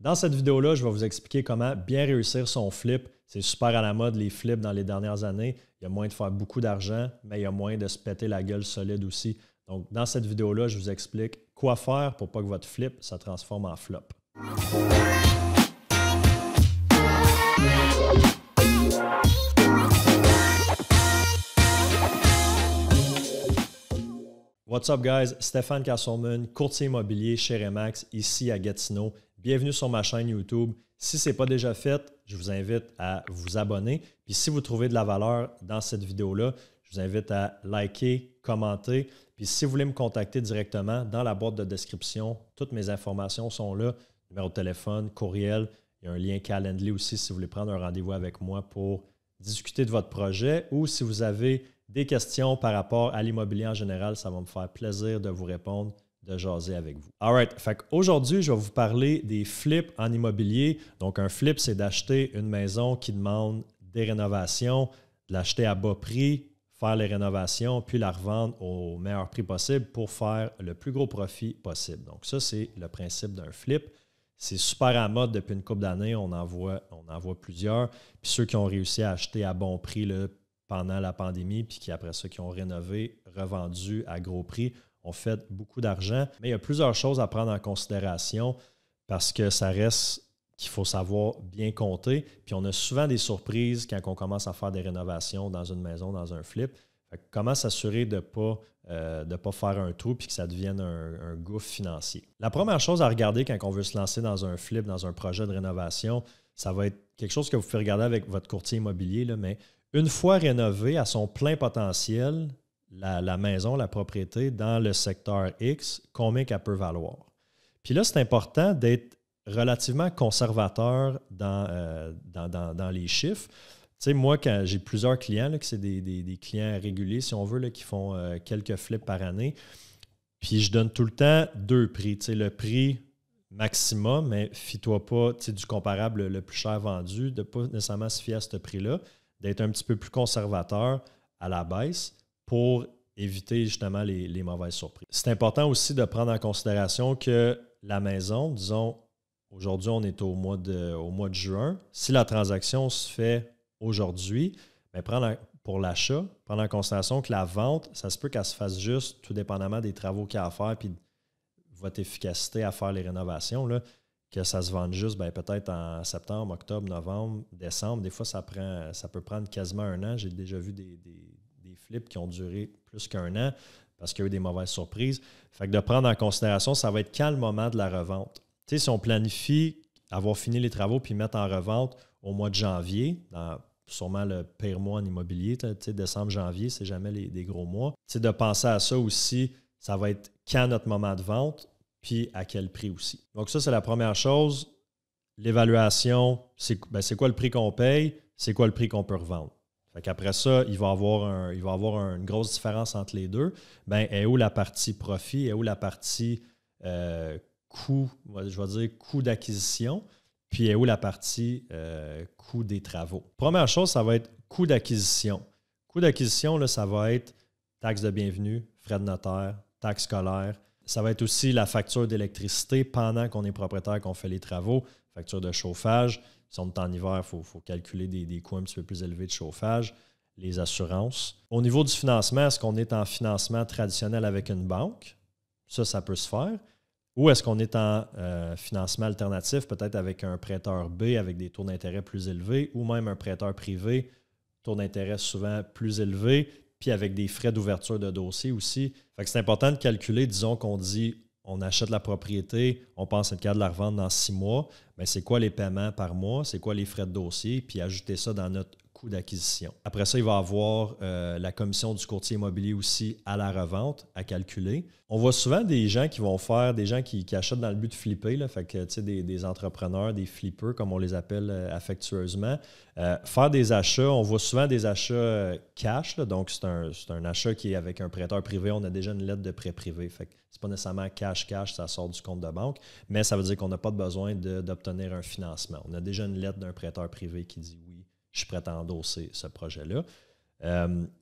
Dans cette vidéo-là, je vais vous expliquer comment bien réussir son flip. C'est super à la mode, les flips, dans les dernières années. Il y a moyen de faire beaucoup d'argent, mais il y a moyen de se péter la gueule solide aussi. Donc, dans cette vidéo-là, je vous explique quoi faire pour pas que votre flip se transforme en flop. What's up guys, Stéphane Castleman, courtier immobilier chez Remax, ici à Gatineau. Bienvenue sur ma chaîne YouTube. Si ce n'est pas déjà fait, je vous invite à vous abonner. Puis si vous trouvez de la valeur dans cette vidéo-là, je vous invite à liker, commenter. Puis si vous voulez me contacter directement, dans la boîte de description, toutes mes informations sont là. Numéro de téléphone, courriel. Il y a un lien Calendly aussi si vous voulez prendre un rendez-vous avec moi pour discuter de votre projet ou si vous avez des questions par rapport à l'immobilier en général, ça va me faire plaisir de vous répondre, de jaser avec vous. All right, fait qu'aujourd'hui, je vais vous parler des flips en immobilier. Donc, un flip, c'est d'acheter une maison qui demande des rénovations, de l'acheter à bas prix, faire les rénovations, puis la revendre au meilleur prix possible pour faire le plus gros profit possible. Donc, ça, c'est le principe d'un flip. C'est super à mode depuis une couple d'années, on en voit plusieurs. Puis ceux qui ont réussi à acheter à bon prix là, pendant la pandémie, puis qui après ça, qui ont rénové, revendu à gros prix, ont fait beaucoup d'argent. Mais il y a plusieurs choses à prendre en considération parce que ça reste qu'il faut savoir bien compter. Puis on a souvent des surprises quand on commence à faire des rénovations dans une maison, dans un flip. Fait que comment s'assurer de ne pas faire un trou puis que ça devienne un gouffre financier. La première chose à regarder quand on veut se lancer dans un flip, dans un projet de rénovation, ça va être quelque chose que vous pouvez regarder avec votre courtier immobilier, là, mais une fois rénovée à son plein potentiel, la maison, la propriété, dans le secteur X, combien qu'elle peut valoir. Puis là, c'est important d'être relativement conservateur dans les chiffres. Tu sais, moi, quand j'ai plusieurs clients, là, que c'est des clients réguliers, si on veut, là, qui font quelques flips par année, puis je donne tout le temps deux prix. Tu sais, le prix maximum, mais fie-toi pas du comparable le plus cher vendu, de ne pas nécessairement se fier à ce prix-là, d'être un petit peu plus conservateur à la baisse pour éviter justement les mauvaises surprises. C'est important aussi de prendre en considération que la maison, disons, aujourd'hui, on est au mois de juin. Si la transaction se fait aujourd'hui, bien, pour l'achat, prendre en considération que la vente, ça se peut qu'elle se fasse juste tout dépendamment des travaux qu'il y a à faire puis votre efficacité à faire les rénovations, là, que ça se vende juste peut-être en septembre, octobre, novembre, décembre. Des fois, ça peut prendre quasiment un an. J'ai déjà vu des flips qui ont duré plus qu'un an parce qu'il y a eu des mauvaises surprises. Fait que de prendre en considération, ça va être quand le moment de la revente. Tu sais, si on planifie avoir fini les travaux puis mettre en revente au mois de janvier, dans sûrement le pire mois en immobilier, tu sais, décembre, janvier, c'est jamais des gros mois. Tu sais, de penser à ça aussi, ça va être quand notre moment de vente, puis à quel prix aussi. Donc ça, c'est la première chose. L'évaluation, c'est quoi le prix qu'on paye, c'est quoi le prix qu'on peut revendre. Fait qu'après ça, il va y avoir une grosse différence entre les deux. Bien, est où la partie profit, est où la partie coût, je vais dire coût d'acquisition, puis est où la partie coût des travaux. Première chose, ça va être coût d'acquisition. Coût d'acquisition, là, ça va être taxe de bienvenue, frais de notaire, taxe scolaire. Ça va être aussi la facture d'électricité pendant qu'on est propriétaire, qu'on fait les travaux, facture de chauffage. Si on est en hiver, il faut calculer des coûts un petit peu plus élevés de chauffage, les assurances. Au niveau du financement, est-ce qu'on est en financement traditionnel avec une banque? Ça peut se faire. Ou est-ce qu'on est en financement alternatif, peut-être avec un prêteur B avec des taux d'intérêt plus élevés ou même un prêteur privé, taux d'intérêt souvent plus élevé, puis avec des frais d'ouverture de dossier aussi. Fait que c'est important de calculer, disons qu'on dit on achète la propriété, on pense être capable de la revendre dans 6 mois, bien, c'est quoi les paiements par mois, c'est quoi les frais de dossier, puis ajouter ça dans notre coût d'acquisition. Après ça, il va y avoir la commission du courtier immobilier aussi à la revente à calculer. On voit souvent des gens qui achètent dans le but de flipper, là, fait que, tu sais, des entrepreneurs, des flippers, comme on les appelle affectueusement. Faire des achats, on voit souvent des achats cash, là, donc c'est un achat qui est avec un prêteur privé, on a déjà une lettre de prêt privé. Fait que c'est pas nécessairement cash, ça sort du compte de banque, mais ça veut dire qu'on n'a pas besoin d'obtenir un financement. On a déjà une lettre d'un prêteur privé qui dit oui, je suis prêt à endosser ce projet-là.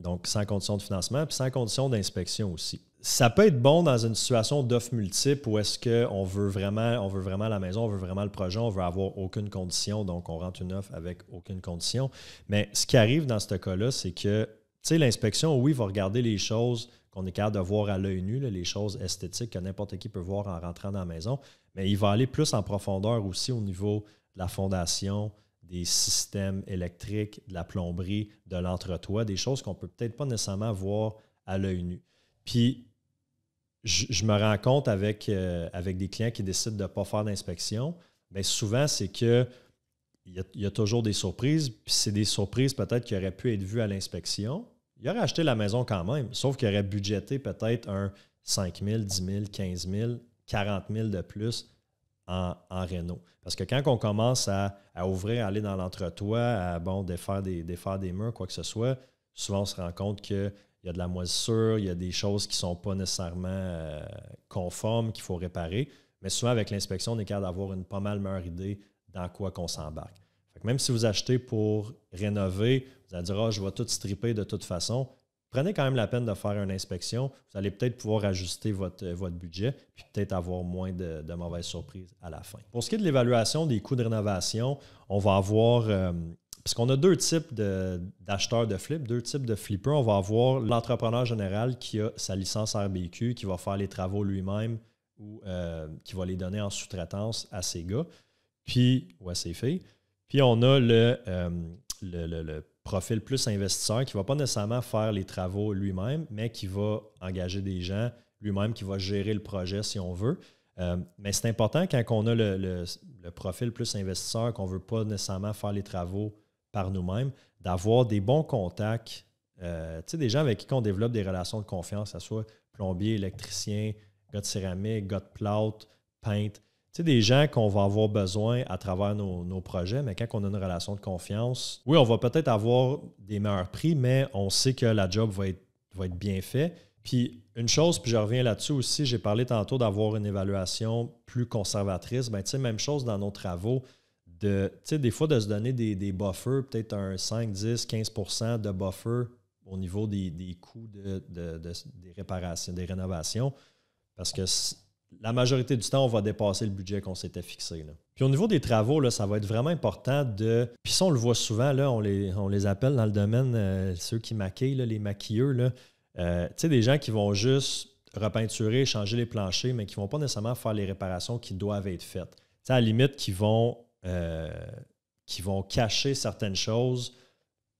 Donc, sans condition de financement, puis sans condition d'inspection aussi. ça peut être bon dans une situation d'offre multiple où est-ce qu'on veut vraiment la maison, on veut vraiment le projet, on veut avoir aucune condition, donc on rentre une offre avec aucune condition. Mais ce qui arrive dans ce cas-là, c'est que, tu sais, l'inspection, oui, va regarder les choses qu'on est capable de voir à l'œil nu, là, les choses esthétiques que n'importe qui peut voir en rentrant dans la maison, mais il va aller plus en profondeur aussi au niveau de la fondation, des systèmes électriques, de la plomberie, de l'entretoit, des choses qu'on ne peut peut-être pas nécessairement voir à l'œil nu. Puis, je me rends compte avec des clients qui décident de ne pas faire d'inspection, bien souvent, c'est qu'il y a toujours des surprises, puis c'est des surprises peut-être qui auraient pu être vues à l'inspection. Il aurait acheté la maison quand même, sauf qu'il aurait budgété peut-être un 5 000, 10 000, 15 000, 40 000 de plus en réno. Parce que quand on commence à ouvrir, à aller dans l'entretoit, à défaire des murs, quoi que ce soit, souvent on se rend compte qu'il y a de la moisissure, il y a des choses qui ne sont pas nécessairement conformes, qu'il faut réparer. Mais souvent, avec l'inspection, on est capable d'avoir une pas mal meilleure idée dans quoi qu'on s'embarque. Fait que même si vous achetez pour rénover, vous allez dire « je vais tout stripper de toute façon », prenez quand même la peine de faire une inspection. Vous allez peut-être pouvoir ajuster votre budget puis peut-être avoir moins de mauvaises surprises à la fin. Pour ce qui est de l'évaluation des coûts de rénovation, on va avoir, puisqu'on a deux types d'acheteurs de flip, deux types de flippers. On va avoir l'entrepreneur général qui a sa licence RBQ, qui va faire les travaux lui-même ou qui va les donner en sous-traitance à ses gars ou à ses filles. Puis on a le profil plus investisseur qui ne va pas nécessairement faire les travaux lui-même, mais qui va engager des gens lui-même, qui va gérer le projet si on veut. Mais c'est important quand on a le profil plus investisseur, qu'on ne veut pas nécessairement faire les travaux par nous-mêmes, d'avoir des bons contacts, des gens avec qui on développe des relations de confiance, que ce soit plombier, électricien, gars de céramique, gars de plâtre, peintre. Des gens qu'on va avoir besoin à travers nos projets, mais quand on a une relation de confiance, oui, on va peut-être avoir des meilleurs prix, mais on sait que la job va être bien faite. Puis une chose, puis je reviens là-dessus aussi, j'ai parlé tantôt d'avoir une évaluation plus conservatrice. Bien, même chose dans nos travaux, des fois de se donner des buffers, peut-être un 5, 10, 15 % de buffer au niveau des coûts des réparations, des rénovations, parce que la majorité du temps, on va dépasser le budget qu'on s'était fixé. Là. Puis au niveau des travaux, là, ça va être vraiment important de... Puis ça, on le voit souvent, là, on les appelle dans le domaine, ceux qui maquillent, là, les maquilleurs, là. Des gens qui vont juste repeinturer, changer les planchers, mais qui ne vont pas nécessairement faire les réparations qui doivent être faites. À la limite, qui vont cacher certaines choses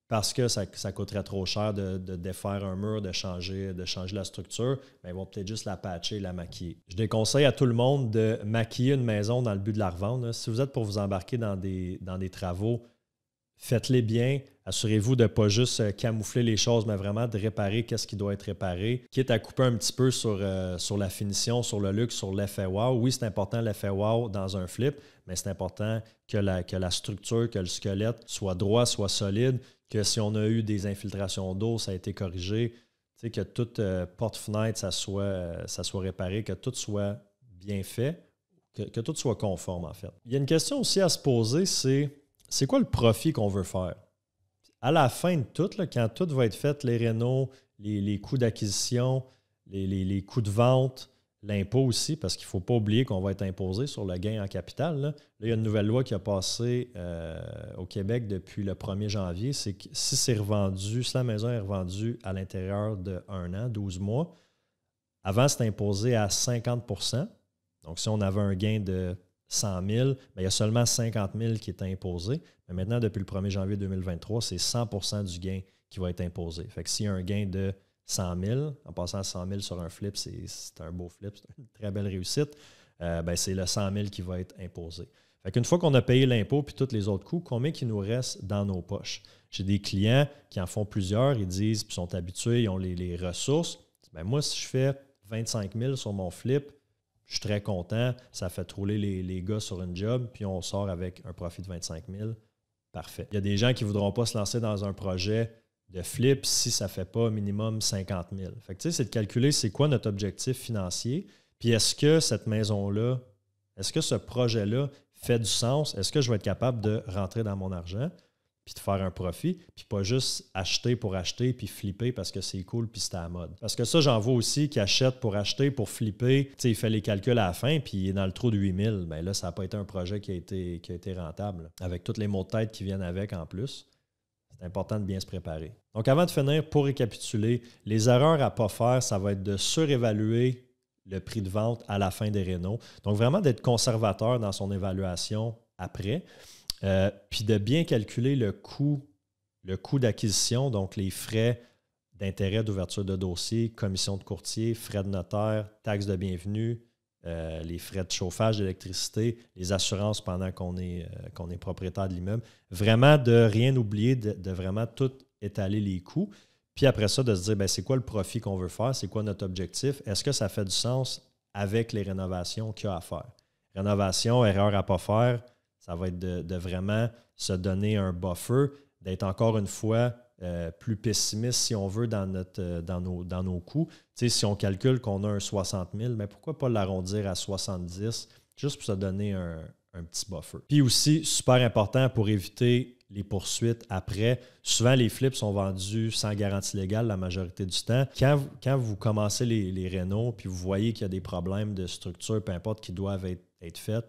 parce que ça coûterait trop cher de défaire un mur, de changer la structure, bien, ils vont peut-être juste la patcher et la maquiller. Je déconseille à tout le monde de maquiller une maison dans le but de la revendre. Là. Si vous êtes pour vous embarquer dans des travaux, faites-les bien. Assurez-vous de ne pas juste camoufler les choses, mais vraiment de réparer ce qui doit être réparé. Quitte à couper un petit peu sur la finition, sur le luxe, sur l'effet wow. Oui, c'est important l'effet wow dans un flip, mais c'est important que la structure, que le squelette soit droit, soit solide, que si on a eu des infiltrations d'eau, ça a été corrigé, que toute porte-fenêtre, ça soit réparé, que tout soit bien fait, que tout soit conforme en fait. Il y a une question aussi à se poser, c'est quoi le profit qu'on veut faire? À la fin de tout, là, quand tout va être fait, les rénaux, les coûts d'acquisition, les coûts de vente, l'impôt aussi, parce qu'il ne faut pas oublier qu'on va être imposé sur le gain en capital. Là, il y a une nouvelle loi qui a passé au Québec depuis le 1er janvier. C'est que si la maison est revendue à l'intérieur de 1 an, 12 mois, avant, c'était imposé à 50 %. Donc, si on avait un gain de 100 000, bien, il y a seulement 50 000 qui est imposé. Mais maintenant, depuis le 1er janvier 2023, c'est 100 % du gain qui va être imposé. Fait que s'il y a un gain de 100 000, en passant à 100 000 sur un flip, c'est un beau flip, c'est une très belle réussite, c'est le 100 000 qui va être imposé. Fait qu'une fois qu'on a payé l'impôt et tous les autres coûts, combien il nous reste dans nos poches? J'ai des clients qui en font plusieurs, ils disent, puis sont habitués, ils ont les ressources. Bien, moi, si je fais 25 000 sur mon flip, je suis très content, ça fait rouler les gars sur une job, puis on sort avec un profit de 25 000. Parfait. Il y a des gens qui ne voudront pas se lancer dans un projet de flip si ça ne fait pas minimum 50 000. Fait que, c'est de calculer c'est quoi notre objectif financier, puis est-ce que cette maison-là, est-ce que ce projet-là fait du sens? Est-ce que je vais être capable de rentrer dans mon argent? puis de faire un profit, puis pas juste acheter pour acheter, puis flipper parce que c'est cool, puis c'est à la mode. Parce que ça, j'en vois aussi qui achètent pour acheter, pour flipper. Tu sais, il fait les calculs à la fin, puis il est dans le trou de 8000. Bien là, ça n'a pas été un projet qui a été rentable, là, avec tous les maux de tête qui viennent avec en plus. C'est important de bien se préparer. Donc, avant de finir, pour récapituler, les erreurs à ne pas faire, ça va être de surévaluer le prix de vente à la fin des rénaux. Donc, vraiment d'être conservateur dans son évaluation après. Puis de bien calculer le coût d'acquisition, donc les frais d'intérêt d'ouverture de dossier, commission de courtier, frais de notaire, taxes de bienvenue, les frais de chauffage, d'électricité, les assurances pendant qu'on est propriétaire de l'immeuble. Vraiment de rien oublier, de vraiment tout étaler les coûts. Puis après ça, de se dire, bien, c'est quoi le profit qu'on veut faire? C'est quoi notre objectif? Est-ce que ça fait du sens avec les rénovations qu'il y a à faire? Rénovation, erreur à ne pas faire, ça va être de vraiment se donner un buffer, d'être encore une fois plus pessimiste, si on veut, dans nos coûts. Tu sais, si on calcule qu'on a un 60 000, mais pourquoi pas l'arrondir à 70, juste pour se donner un petit buffer. Puis aussi, super important pour éviter les poursuites après. Souvent, les flips sont vendus sans garantie légale la majorité du temps. Quand vous commencez les rénaux, puis vous voyez qu'il y a des problèmes de structure, peu importe, qui doivent être faits,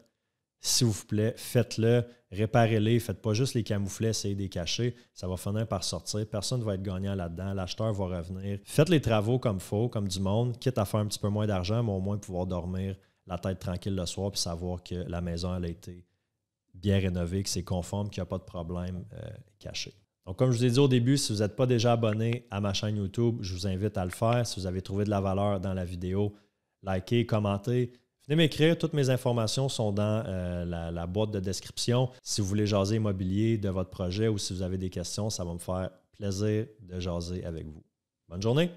s'il vous plaît, faites-le, réparez-les, faites pas juste les camoufler, essayez de les cacher, ça va finir par sortir, personne ne va être gagnant là-dedans, l'acheteur va revenir. Faites les travaux comme il faut, comme du monde, quitte à faire un petit peu moins d'argent, mais au moins pouvoir dormir la tête tranquille le soir puis savoir que la maison elle a été bien rénovée, que c'est conforme, qu'il n'y a pas de problème caché. Donc, comme je vous ai dit au début, si vous n'êtes pas déjà abonné à ma chaîne YouTube, je vous invite à le faire. Si vous avez trouvé de la valeur dans la vidéo, likez, commentez. Venez m'écrire, toutes mes informations sont dans la boîte de description. Si vous voulez jaser immobilier de votre projet ou si vous avez des questions, ça va me faire plaisir de jaser avec vous. Bonne journée!